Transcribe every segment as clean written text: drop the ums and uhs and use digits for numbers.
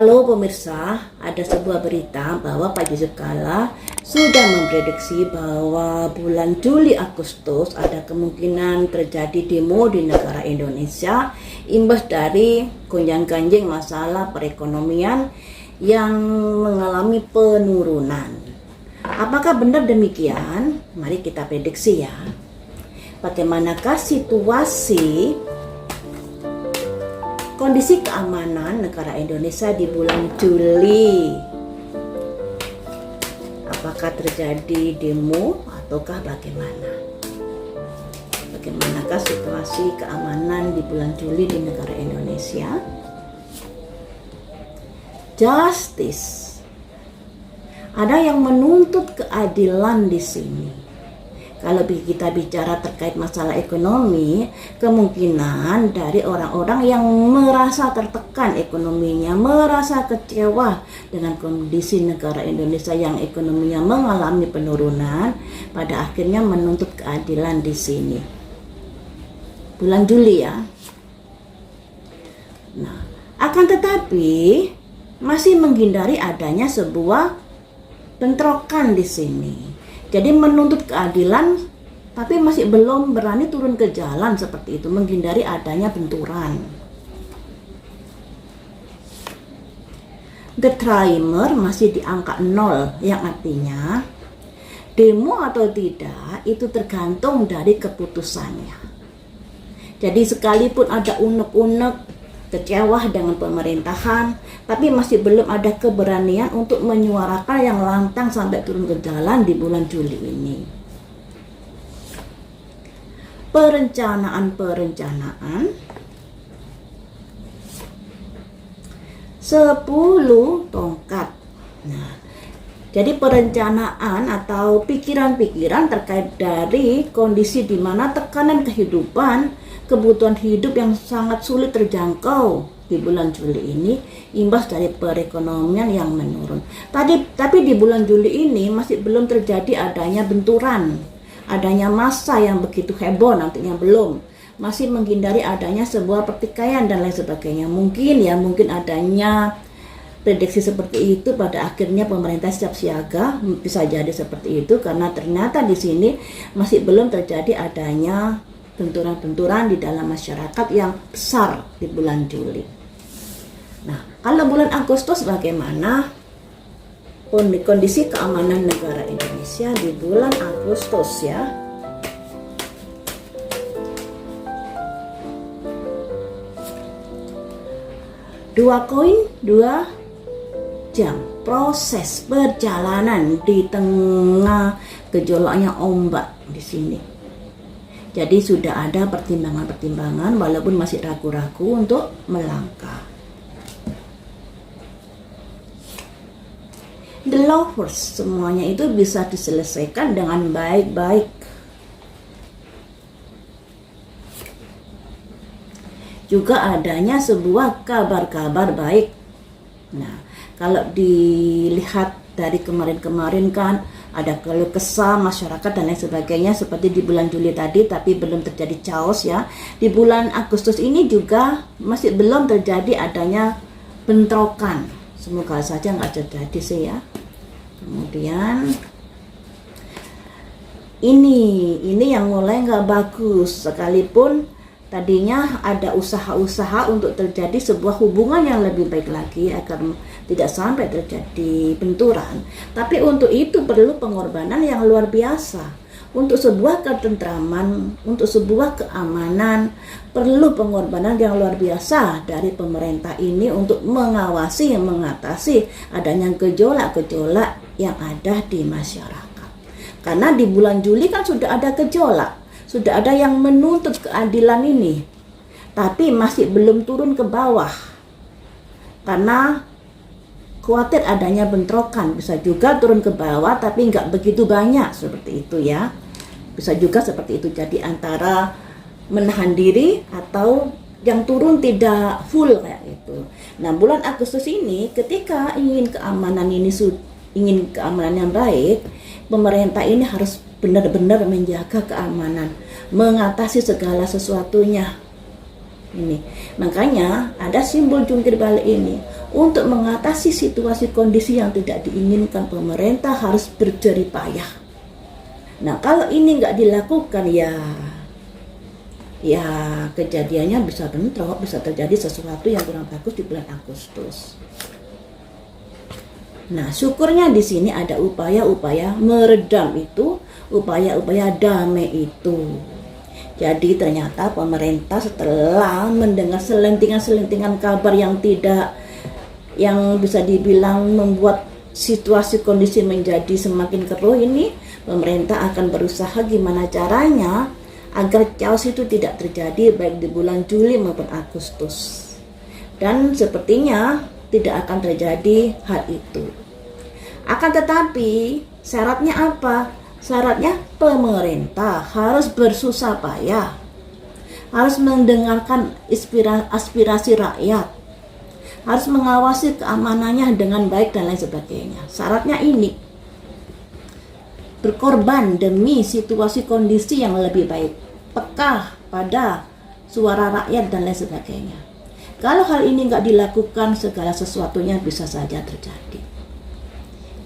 Halo pemirsa, ada sebuah berita bahwa Pak Yusuf Kalla sudah memprediksi bahwa bulan Juli Agustus ada kemungkinan terjadi demo di negara Indonesia imbas dari gonjang-ganjing masalah perekonomian yang mengalami penurunan. Apakah benar demikian? Mari kita prediksi ya. Bagaimanakah situasi kondisi keamanan negara Indonesia di bulan Juli? Apakah terjadi demo ataukah bagaimana? Bagaimanakah situasi keamanan di bulan Juli di negara Indonesia? Justice. Ada yang menuntut keadilan di sini. Kalau kita bicara terkait masalah ekonomi, kemungkinan dari orang-orang yang merasa tertekan ekonominya, merasa kecewa dengan kondisi negara Indonesia yang ekonominya mengalami penurunan, pada akhirnya menuntut keadilan di sini. Bulan Juli ya. Nah, akan tetapi masih menghindari adanya sebuah bentrokan di sini. Jadi menuntut keadilan tapi masih belum berani turun ke jalan seperti itu, menghindari adanya benturan. The timer masih di angka 0, yang artinya demo atau tidak itu tergantung dari keputusannya. Jadi sekalipun ada unek-unek kecewa dengan pemerintahan, tapi masih belum ada keberanian untuk menyuarakan yang lantang sampai turun ke jalan di bulan Juli ini. Perencanaan 10 tongkat. Nah, jadi perencanaan atau pikiran-pikiran terkait dari kondisi di mana tekanan kehidupan, kebutuhan hidup yang sangat sulit terjangkau di bulan Juli ini imbas dari perekonomian yang menurun. Tapi di bulan Juli ini masih belum terjadi adanya benturan, adanya massa yang begitu heboh, nantinya belum. Masih menghindari adanya sebuah pertikaian dan lain sebagainya. Mungkin adanya prediksi seperti itu, pada akhirnya pemerintah siap siaga, bisa jadi seperti itu karena ternyata di sini masih belum terjadi adanya benturan-benturan di dalam masyarakat yang besar di bulan Juli. Nah, kalau bulan Agustus bagaimana kondisi keamanan negara Indonesia di bulan Agustus ya? Dua koin, 2 jam proses perjalanan di tengah gejolaknya ombak di sini. Jadi sudah ada pertimbangan-pertimbangan walaupun masih ragu-ragu untuk melangkah. The lovers, semuanya itu bisa diselesaikan dengan baik-baik. Juga adanya sebuah kabar-kabar baik. Nah, kalau dilihat dari kemarin-kemarin kan ada keluh kesah masyarakat dan lain sebagainya seperti di bulan Juli tadi, tapi belum terjadi chaos ya. Di bulan Agustus ini juga masih belum terjadi adanya bentrokan. Semoga saja nggak terjadi sih ya. Kemudian ini yang mulai nggak bagus, sekalipun tadinya ada usaha-usaha untuk terjadi sebuah hubungan yang lebih baik lagi agar tidak sampai terjadi benturan. Tapi untuk itu perlu pengorbanan yang luar biasa. Untuk sebuah ketentraman, untuk sebuah keamanan, perlu pengorbanan yang luar biasa dari pemerintah ini untuk mengawasi, mengatasi adanya gejolak-gejolak yang ada di masyarakat. Karena di bulan Juli kan sudah ada gejolak. Sudah ada yang menuntut keadilan ini, tapi masih belum turun ke bawah karena khawatir adanya bentrokan. Bisa juga turun ke bawah tapi nggak begitu banyak seperti itu ya. Bisa juga seperti itu, jadi antara menahan diri atau yang turun tidak full kayak itu. Nah, bulan Agustus ini ketika ingin keamanan yang baik, pemerintah ini harus benar-benar menjaga keamanan, mengatasi segala sesuatunya. Ini makanya ada simbol jungkir balik ini. Untuk mengatasi situasi kondisi yang tidak diinginkan, pemerintah harus berjerih payah. Nah, kalau ini nggak dilakukan, ya kejadiannya bisa bentrok, bisa terjadi sesuatu yang kurang bagus di bulan Agustus. Nah, syukurnya di sini ada upaya-upaya meredam itu, upaya-upaya damai itu. Jadi ternyata pemerintah setelah mendengar selentingan-selentingan kabar yang bisa dibilang membuat situasi kondisi menjadi semakin keruh ini, pemerintah akan berusaha gimana caranya agar chaos itu tidak terjadi baik di bulan Juli maupun Agustus. Dan sepertinya tidak akan terjadi hal itu. Akan tetapi syaratnya apa? Syaratnya pemerintah harus bersusah payah, harus mendengarkan aspirasi rakyat, harus mengawasi keamanannya dengan baik dan lain sebagainya. Syaratnya ini, berkorban demi situasi kondisi yang lebih baik, peka pada suara rakyat dan lain sebagainya. Kalau hal ini nggak dilakukan, segala sesuatunya bisa saja terjadi.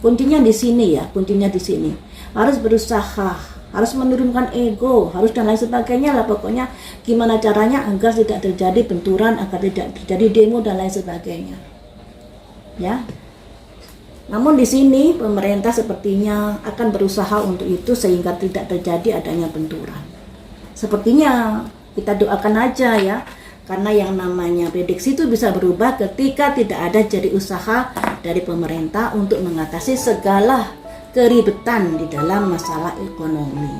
Kuncinya di sini ya, kuncinya di sini. Harus berusaha, harus menurunkan ego, harus dan lain sebagainya lah. Pokoknya gimana caranya agar tidak terjadi benturan, agar tidak terjadi demo dan lain sebagainya. Ya. Namun di sini pemerintah sepertinya akan berusaha untuk itu sehingga tidak terjadi adanya benturan. Sepertinya kita doakan aja ya, karena yang namanya prediksi itu bisa berubah ketika tidak ada jerih usaha dari pemerintah untuk mengatasi segala keribetan di dalam masalah ekonomi.